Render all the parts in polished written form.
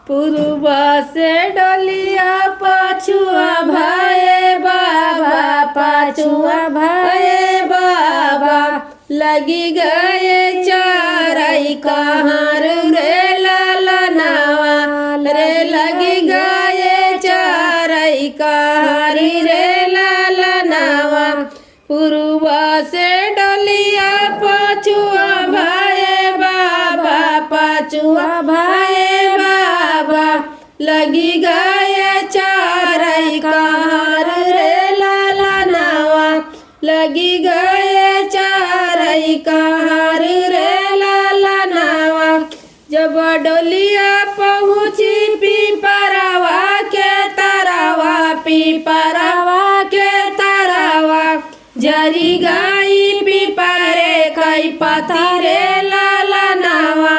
पूर्वा से डलिया पछुआ भाई बाबा पछुआ भाई बाबा लगी गए चारई कहाँ रे लाला नावा रे लगी गए चारई कहाँ रे लाला नावा पूर्वा से डलिया पछुआ भाई बाबा पछुआ भाई बाबा लगी गए चारई कहाँ रे लाला नावा लगी गए चारई कहाँ रे लाला नावा जब डोलिया पहुँची पीपरावा के तरवा पीपरावा के तरवा जरी गाई पीपरे कई पथरे लाला नावा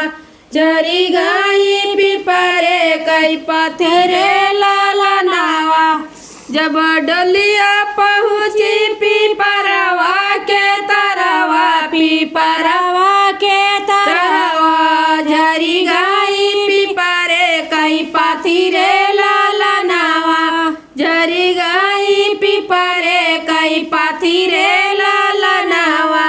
जरी गाई पीपरे कई पथरे लाला नावा जब डलिया पहुँची पीपरावा के तरवा पीपरावा के तरवा जरी गाई पीपरे कई पथरे लाला नावा जरी गाई पीपरे कई पथरे लाला नावा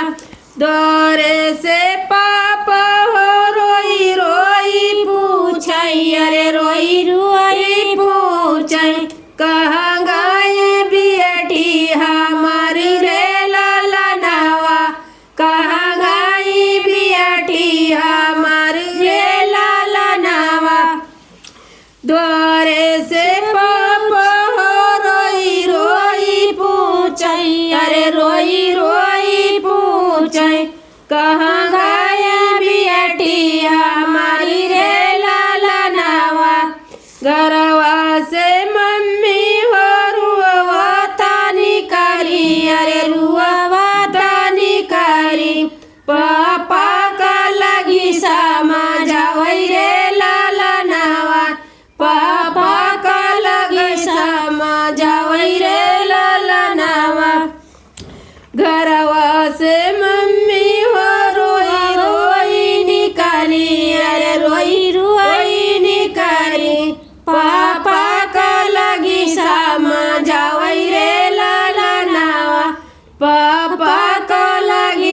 दौरे से पाप हो रोई रोई पूछई अरे रोई रोई पूछई कहाँ गए बेटी हमारी रे लाला नावा कहाँ गई बेटी हमारी रे लाला नावा द्वारे से पाप हो रोई रोई पूछई अरे रोई रोई पूछई कहाँ गए बेटी हमारी रे लाला नावा घर